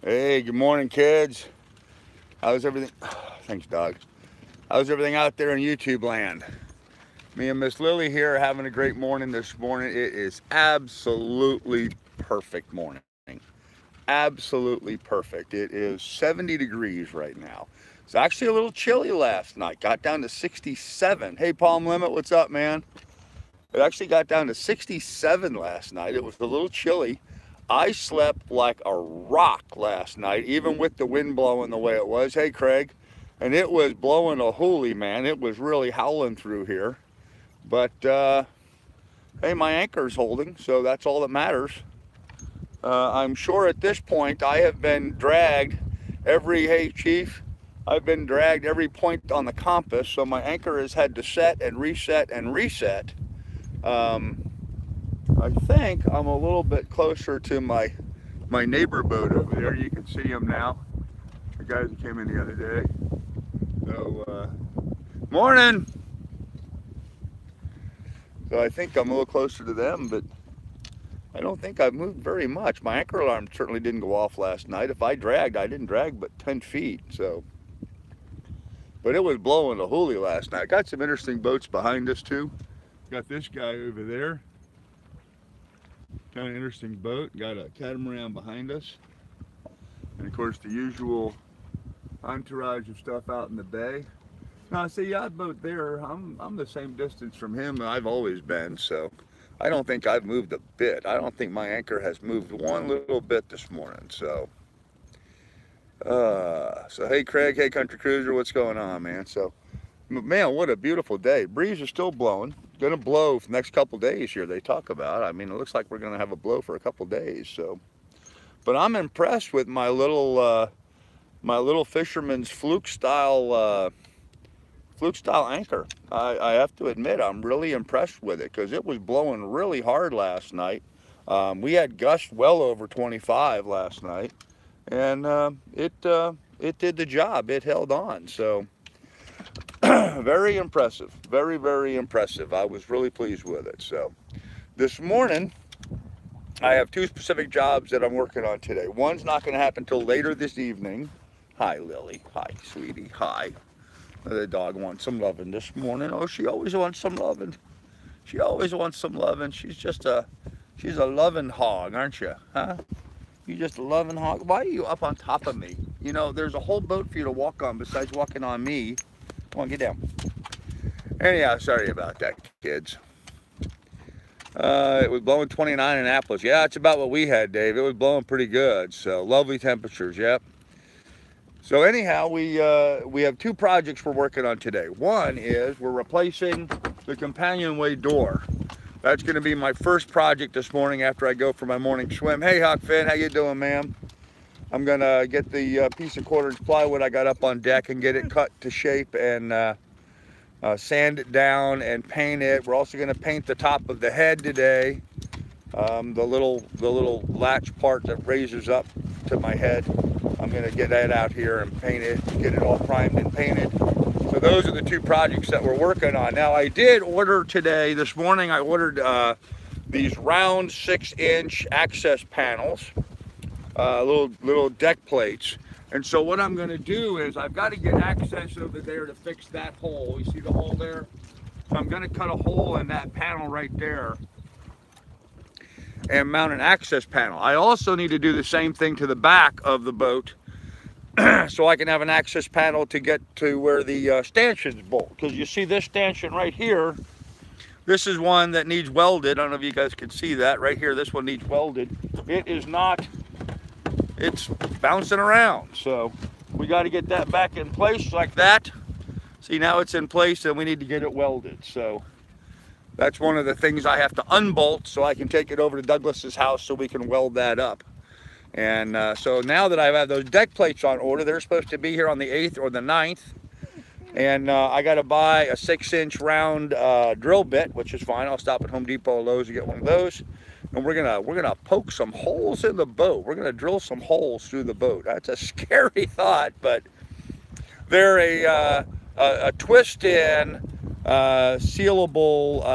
Hey, good morning, kids. How's everything? Thanks, dog. How's everything out there in YouTube land? Me and Miss Lily here are having a great morning this morning. It is absolutely perfect morning. Absolutely perfect. It is 70 degrees right now. It's actually a little chilly last night. Got down to 67. Hey, Palm Limit, what's up, man? It actually got down to 67 last night. It was a little chilly. I slept like a rock last night, even with the wind blowing the way it was. Hey, Craig. And it was blowing a hoolie, man. It was really howling through here. But, hey, my anchor's holding, so that's all that matters. I'm sure at this point I have been dragged hey, Chief, I've been dragged every point on the compass, so my anchor has had to set and reset and reset. Um, I think I'm a little bit closer to my neighbor boat over there. You can see him now. The guys that came in the other day. So, morning. So I think I'm a little closer to them, but I don't think I've moved very much. My anchor alarm certainly didn't go off last night. If I dragged, I didn't drag but 10 feet. So, but it was blowing a hoolie last night. Got some interesting boats behind us too. Got this guy over there. Kind of interesting boat. Got a catamaran behind us. And of course the usual entourage of stuff out in the bay. Now, see, yacht boat there, I'm the same distance from him I've always been, so I don't think I've moved a bit. I don't think my anchor has moved one little bit this morning, so hey, Craig, hey, Country Cruiser, what's going on, man? So, man, what a beautiful day. Breeze is still blowing. Gonna blow for the next couple days here, they talk about. I mean, it looks like we're gonna have a blow for a couple days, so. But I'm impressed with my little fisherman's fluke style anchor. I have to admit, I'm really impressed with it because it was blowing really hard last night. We had gusts well over 25 last night, and it did the job. It held on. So very impressive, very impressive. I was really pleased with it. So this morning, I have two specific jobs that I'm working on today. One's not going to happen until later this evening. Hi, Lily. Hi, sweetie. Hi. The dog wants some loving this morning. Oh, she always wants some loving. She always wants some loving. She's a loving hog, aren't you? Huh? You just a loving hog. Why are you up on top of me? You know, there's a whole boat for you to walk on besides walking on me. Come on, get down. Anyhow, sorry about that, kids. It was blowing 29 in Annapolis. Yeah, it's about what we had, Dave. It was blowing pretty good. So lovely temperatures. Yep. So anyhow, we have two projects we're working on today. One is we're replacing the companionway door. That's going to be my first project this morning after I go for my morning swim. Hey, Huck Finn, how you doing, ma'am? I'm going to get the piece of quarter-inch plywood I got up on deck and get it cut to shape and sand it down and paint it. We're also going to paint the top of the head today. The little latch part that raises up to my head. I'm going to get that out here and paint it, get it all primed and painted. So those are the two projects that we're working on. Now I did order today, this morning I ordered these round 6-inch access panels, little deck plates. And so what I'm going to do is I've got to get access over there to fix that hole. You see the hole there? So I'm going to cut a hole in that panel right there and mount an access panel. I also need to do the same thing to the back of the boat so I can have an access panel to get to where the stanchions bolt. Because you see this stanchion right here, this is one that needs welded. I don't know if you guys can see that right here. This one needs welded. It is not, it's bouncing around. So we got to get that back in place like that. See, now it's in place and we need to get it welded. So that's one of the things I have to unbolt so I can take it over to Douglas's house so we can weld that up. And so now that I've had those deck plates on order, they're supposed to be here on the 8th or the 9th. And I got to buy a 6-inch round drill bit, which is fine. I'll stop at Home Depot or Lowe's to get one of those. And we're gonna poke some holes in the boat. We're gonna drill some holes through the boat. That's a scary thought, but they're a twist-in sealable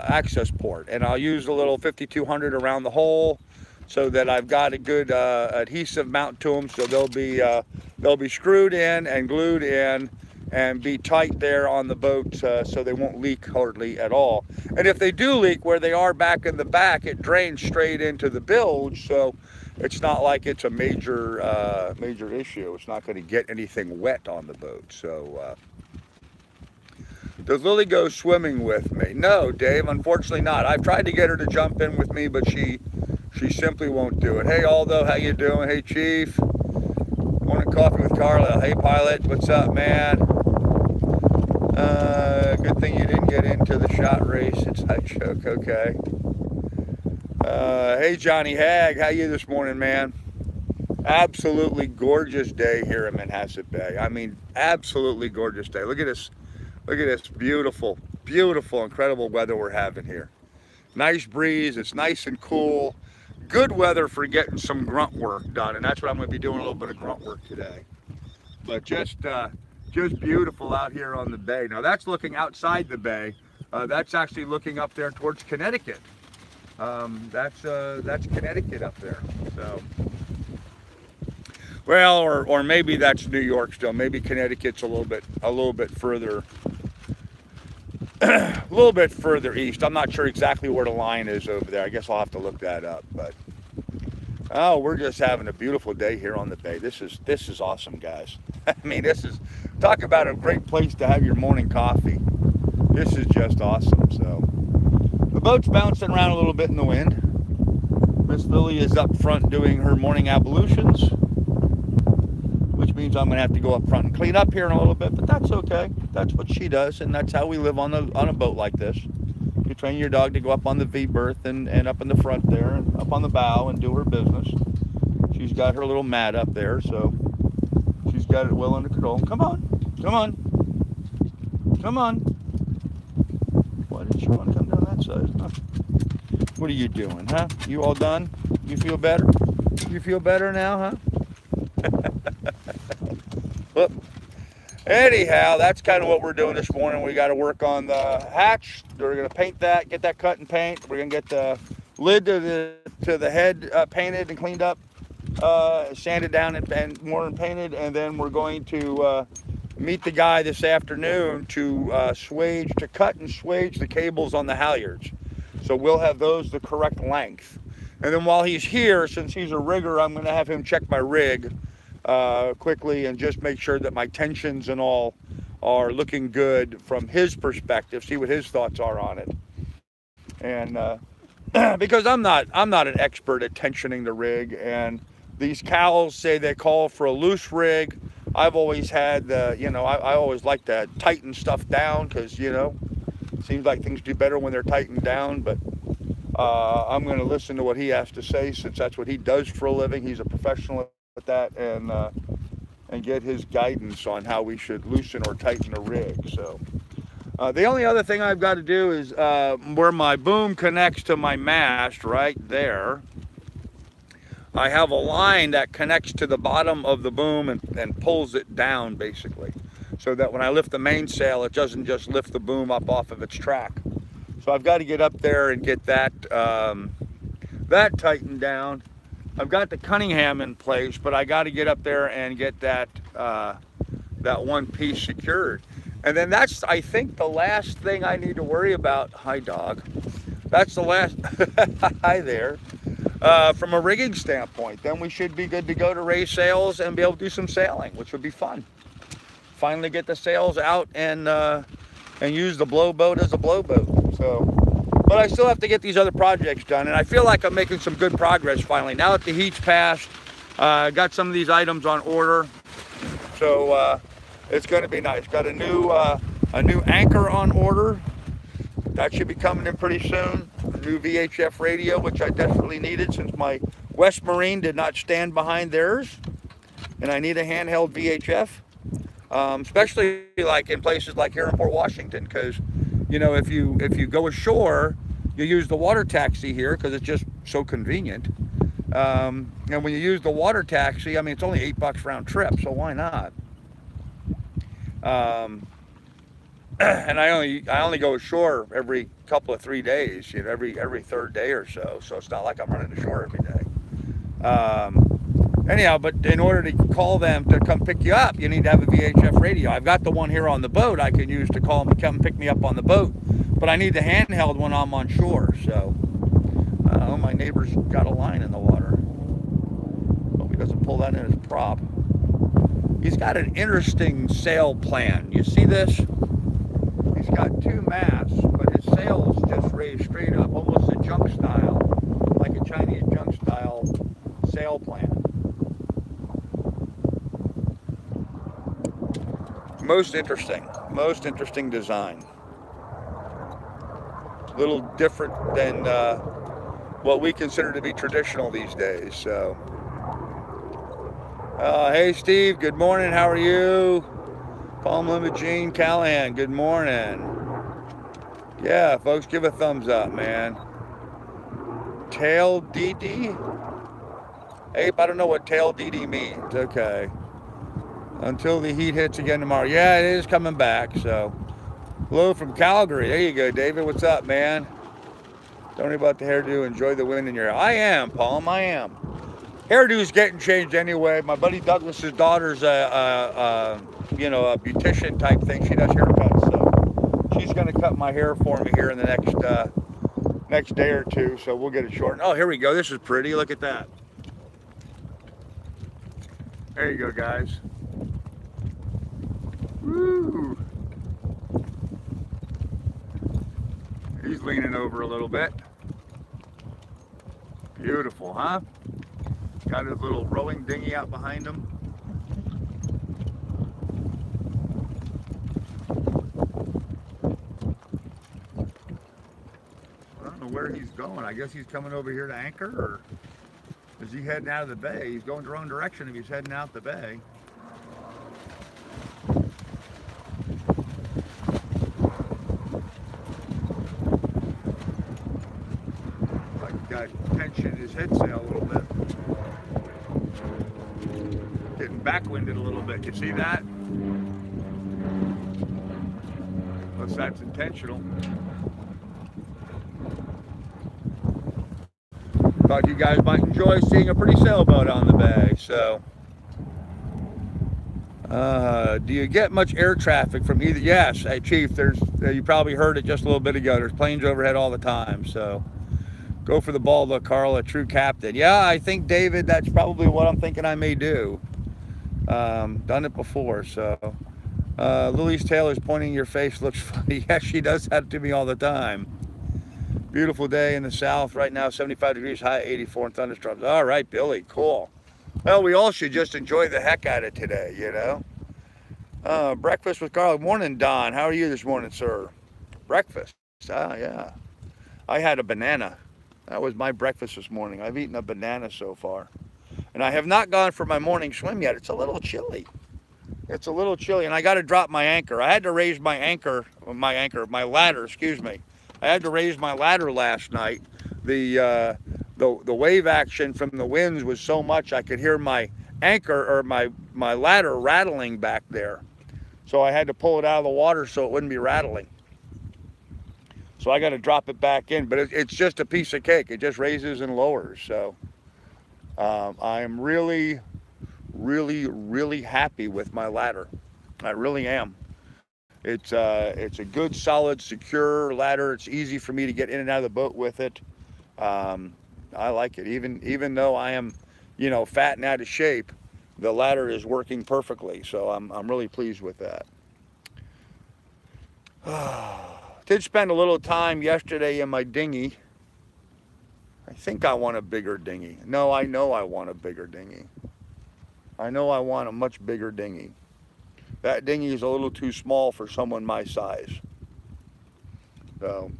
access port, and I'll use a little 5200 around the hole. so that I've got a good adhesive mount to them, so they'll be screwed in and glued in and be tight there on the boat, so they won't leak hardly at all. And if they do leak where they are back in the back, it drains straight into the bilge, so it's not like it's a major issue. It's not going to get anything wet on the boat. So does Lily go swimming with me? No, Dave, unfortunately not. I've tried to get her to jump in with me, but she simply won't do it. Hey, Aldo, how you doing? Hey, Chief. Morning coffee with Carla. Hey, Pilot, what's up, man? Good thing you didn't get into the shot race. It's a joke, okay. Hey, Johnny Hag, how you this morning, man? Absolutely gorgeous day here in Manhasset Bay. I mean, absolutely gorgeous day. Look at this. Look at this beautiful, beautiful, incredible weather we're having here. Nice breeze. It's nice and cool. Good weather for getting some grunt work done, and that's what I'm going to be doing, a little bit of grunt work today. But just beautiful out here on the bay. Now that's looking outside the bay. That's actually looking up there towards Connecticut. That's Connecticut up there. So, well, or maybe that's New York still. Maybe Connecticut's a little bit further, a little bit further east. I'm not sure exactly where the line is over there. I guess I'll have to look that up. But oh, we're just having a beautiful day here on the bay. This is awesome, guys. I mean, this is, talk about a great place to have your morning coffee. This is just awesome. So the boat's bouncing around a little bit in the wind. Miss Lily is up front doing her morning ablutions, which means I'm going to have to go up front and clean up here in a little bit, but that's okay. That's what she does, and that's how we live on a boat like this. You train your dog to go up on the V-berth and up in the front there, and up on the bow and do her business. She's got her little mat up there, so she's got it well under control. Come on, come on, come on. Why didn't you want to come down that side? Huh? What are you doing, huh? You all done? You feel better? You feel better now, huh? Well, anyhow, that's kind of what we're doing this morning. We got to work on the hatch. We're going to paint that, get that cut and paint. We're going to get the lid to the head painted and cleaned up, sanded down and more and painted. And then we're going to meet the guy this afternoon to cut and swage the cables on the halyards. So we'll have those the correct length. And then while he's here, since he's a rigger, I'm going to have him check my rig quickly and just make sure that my tensions and all are looking good from his perspective, see what his thoughts are on it. And because I'm not an expert at tensioning the rig, and these cows say they call for a loose rig. I've always had I always like to tighten stuff down, because it seems like things do better when they're tightened down. But I'm going to listen to what he has to say, since that's what he does for a living. He's a professional at that, and get his guidance on how we should loosen or tighten a rig. So the only other thing I've got to do is where my boom connects to my mast, right there, I have a line that connects to the bottom of the boom and pulls it down, basically, so that when I lift the mainsail, it doesn't just lift the boom up off of its track. So I've got to get up there and get that that tightened down. I've got the Cunningham in place, but I got to get up there and get that that one piece secured. And then that's, I think, the last thing I need to worry about. Hi, dog. That's the last. Hi there. From a rigging standpoint, then we should be good to go to raise sails and be able to do some sailing, which would be fun. Finally get the sails out and use the blow boat as a blow boat. So, but I still have to get these other projects done, and I feel like I'm making some good progress finally. Now that the heat's passed, got some of these items on order, so it's going to be nice. Got a new anchor on order. That should be coming in pretty soon. A new VHF radio, which I desperately needed since my West Marine did not stand behind theirs, and I need a handheld VHF, especially like in places like here in Port Washington, because if you go ashore, you use the water taxi here because it's just so convenient. And when you use the water taxi, I mean, it's only $8 round trip, so why not? And I only go ashore every couple of 3 days, every third day or so. So it's not like I'm running ashore every day. Anyhow, but in order to call them to come pick you up, you need to have a VHF radio. I've got the one here on the boat I can use to call them to come pick me up on the boat, but I need the handheld when I'm on shore. So, oh, my neighbor's got a line in the water. Hope he doesn't pull that in his prop. He's got an interesting sail plan. You see this? He's got two masts, but his sail's just raised straight up, almost a junk style, like a Chinese junk style sail plan. Most interesting design. A little different than what we consider to be traditional these days. So, hey Steve, good morning. How are you? Palm Limit Gene Callahan, good morning. Yeah, folks, give a thumbs up, man. Tail DD? Ape, I don't know what tail DD means. Okay. Until the heat hits again tomorrow. Yeah, it is coming back. So, hello from Calgary. There you go, David. What's up, man? Don't worry about the hairdo. Enjoy the wind in your hair. I am, Palm. I am. Hairdo's getting changed anyway. My buddy Douglas's daughter's a beautician type thing. She does haircuts, so she's gonna cut my hair for me here in the next day or two. So we'll get it shortened. Oh, here we go. This is pretty. Look at that. There you go, guys. Woo. He's leaning over a little bit. Beautiful, huh? Got his little rowing dinghy out behind him. I don't know where he's going. I guess he's coming over here to anchor, or is he heading out of the bay? He's going the wrong direction if he's heading out the bay. Got tension in his head sail a little bit. Getting backwinded a little bit. You see that? Unless that's intentional. Thought you guys might enjoy seeing a pretty sailboat on the bay. So, do you get much air traffic from either? Yes, hey Chief. There's you probably heard it just a little bit ago. There's planes overhead all the time. So. Go for the ball, look, Carl, a true captain. Yeah, I think, David, that's probably what I'm thinking I may do. Done it before, so. Lily's tail is pointing your face, looks funny. Yeah, she does that to me all the time. Beautiful day in the south right now, 75 degrees, high 84 and thunderstorms. All right, Billy, cool. Well, we all should just enjoy the heck out of today, you know. Breakfast with Carl. Morning, Don. How are you this morning, sir? Breakfast. Ah, yeah. I had a banana. That was my breakfast this morning. I've eaten a banana so far. And I have not gone for my morning swim yet. It's a little chilly. It's a little chilly, and I got to drop my anchor. I had to raise my ladder, excuse me. I had to raise my ladder last night. The wave action from the winds was so much I could hear my anchor or my ladder rattling back there. So I had to pull it out of the water so it wouldn't be rattling. So I got to drop it back in, but it's just a piece of cake. It just raises and lowers. So I am really, really, really happy with my ladder. I really am. It's a good, solid, secure ladder. It's easy for me to get in and out of the boat with it. I like it. Even though I am, fat and out of shape, the ladder is working perfectly. So I'm really pleased with that. Did spend a little time yesterday in my dinghy. I think I want a bigger dinghy. No, I know I want a bigger dinghy. I know I want a much bigger dinghy. That dinghy is a little too small for someone my size. So,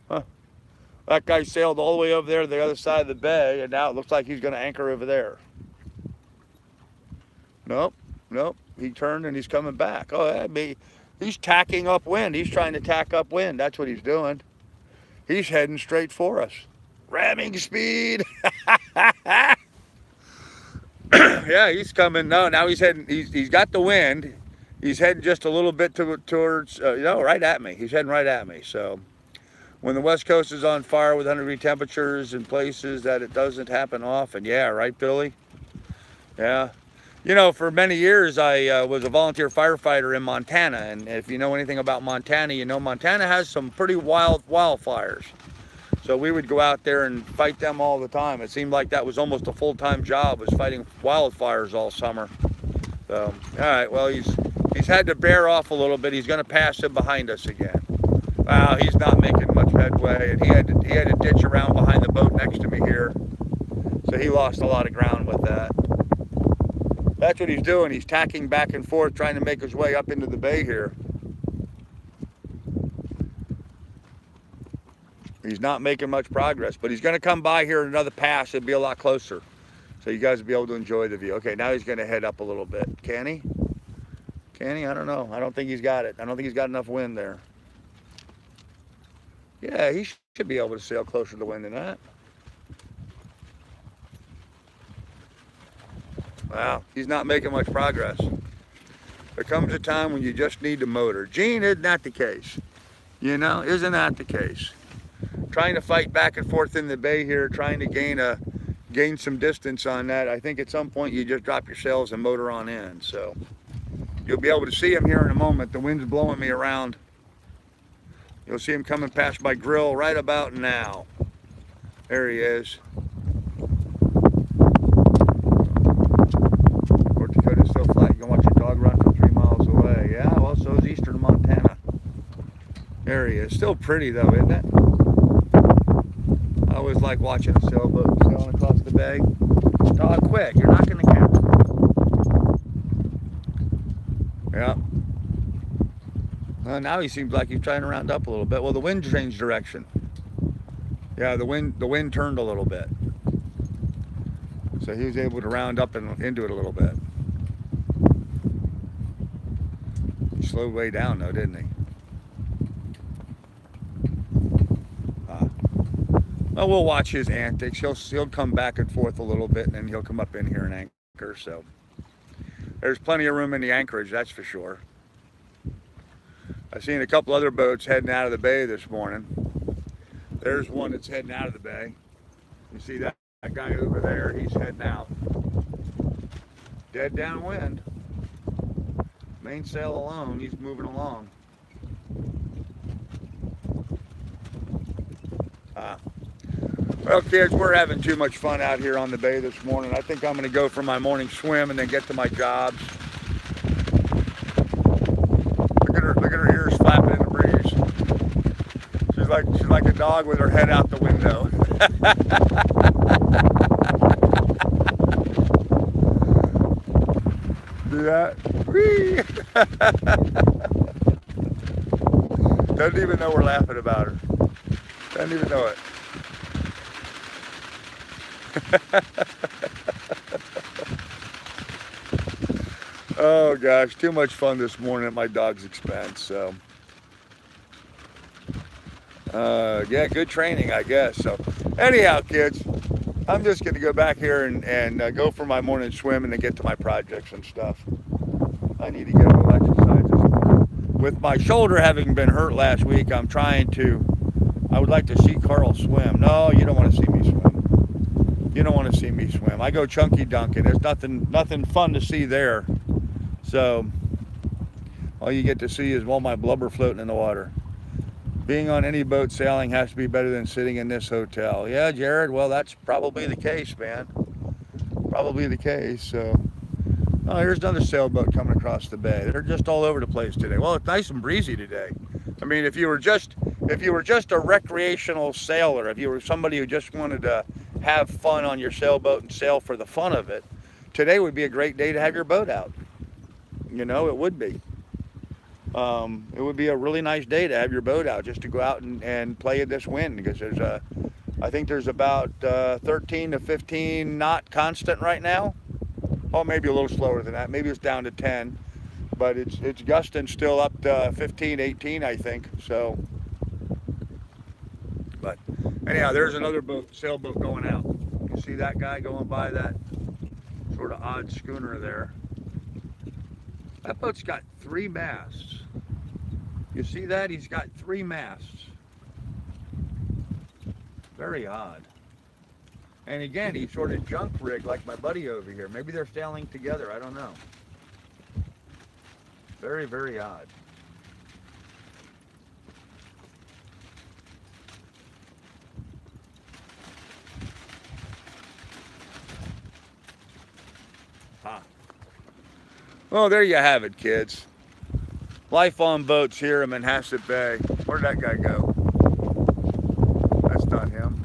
that guy sailed all the way over there to the other side of the bay, and now it looks like he's going to anchor over there. Nope. He turned and he's coming back. Oh, that'd be... He's tacking upwind. He's trying to tack upwind. That's what he's doing. He's heading straight for us. Ramming speed. Yeah, he's coming. No, now he's heading. He's got the wind. He's heading just a little bit towards, right at me. He's heading right at me. So when the West Coast is on fire with 100-degree temperatures in places that it doesn't happen often. Yeah, right, Billy? Yeah. You know, for many years, I was a volunteer firefighter in Montana. And if you know anything about Montana, you know Montana has some pretty wild wildfires. So we would go out there and fight them all the time. It seemed like that was almost a full-time job, was fighting wildfires all summer. So, all right, well, he's had to bear off a little bit. He's going to pass him behind us again. Wow, he's not making much headway, and he had to ditch around behind the boat next to me here. So he lost a lot of ground with that. That's what he's doing. He's tacking back and forth, trying to make his way up into the bay here. He's not making much progress, but he's going to come by here in another pass. It'll be a lot closer. So you guys will be able to enjoy the view. Okay, now he's going to head up a little bit. Can he? Can he? I don't know. I don't think he's got it. I don't think he's got enough wind there. Yeah, he should be able to sail closer to the wind than that. Wow, he's not making much progress. There comes a time when you just need the motor. Gene, isn't that the case? You know, isn't that the case? Trying to fight back and forth in the bay here, trying to gain some distance on that. I think at some point you just drop your sails and motor on in. So you'll be able to see him here in a moment. The wind's blowing me around. You'll see him coming past my grill right about now. There he is. North Dakota's still flat. You can watch your dog run from 3 miles away. Yeah, well, so is eastern Montana. There he is. Still pretty though, isn't it? I always like watching a sailboat sailing across the bay. Dog, quit. You're not going to catch it. Yeah. Well, now he seems like he's trying to round up a little bit. Well, the wind changed direction. Yeah, the wind turned a little bit. So he was able to round up and into it a little bit. He slowed way down though, didn't he? Well, we'll watch his antics. He'll come back and forth a little bit, and then he'll come up in here and anchor. So there's plenty of room in the anchorage, that's for sure. I've seen a couple other boats heading out of the bay this morning. There's one that's heading out of the bay. You see that guy over there? He's heading out. Dead downwind. Mainsail alone, he's moving along. Well, kids, we're having too much fun out here on the bay this morning. I think I'm going to go for my morning swim and then get to my jobs. Look at her ears flapping in the breeze. She's like a dog with her head out the window. See that? Whee! Doesn't even know we're laughing about her. Doesn't even know it. Oh gosh, too much fun this morning at my dog's expense. So yeah, good training, I guess. So anyhow, kids, I'm just going to go back here and go for my morning swim and then get to my projects and stuff. I need to get a little exercise this morning. With my shoulder having been hurt last week, I would like to see Carl swim. No, you don't want to see me swim. You don't want to see me swim. I go chunky dunking. There's nothing fun to see there. So all you get to see is all my blubber floating in the water. Being on any boat sailing has to be better than sitting in this hotel. Yeah, Jared, well, that's probably the case, man. Probably the case. So, oh, here's another sailboat coming across the bay. They're just all over the place today. Well, it's nice and breezy today. I mean, if you were just a recreational sailor, if you were somebody who just wanted to have fun on your sailboat and sail for the fun of it, today would be a great day to have your boat out. You know, it would be. It would be a really nice day to have your boat out, just to go out and play in this wind, because I think there's about 13 to 15 knot constant right now. Oh, maybe a little slower than that. Maybe it's down to 10, but it's gusting still up to 15, 18, I think. So, but anyhow, there's another sailboat going out. You see that guy going by that sort of odd schooner there? That boat's got 3 masts. You see that? He's got 3 masts. Very odd. And again, he's sort of junk rigged like my buddy over here. Maybe they're sailing together. I don't know. Very, very odd. Huh. Well, there you have it, kids. Life on boats here in Manhasset Bay. Where'd that guy go? That's not him.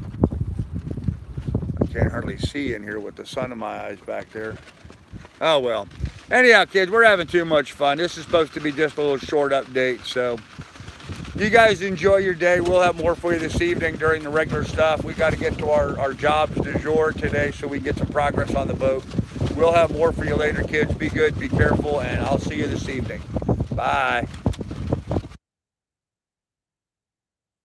I can't hardly see in here with the sun in my eyes back there. Oh well. Anyhow, kids, we're having too much fun. This is supposed to be just a little short update, so you guys enjoy your day. We'll have more for you this evening during the regular stuff. We got to get to our jobs du jour today so we can get some progress on the boat. We'll have more for you later, kids. Be good, be careful, and I'll see you this evening. Bye.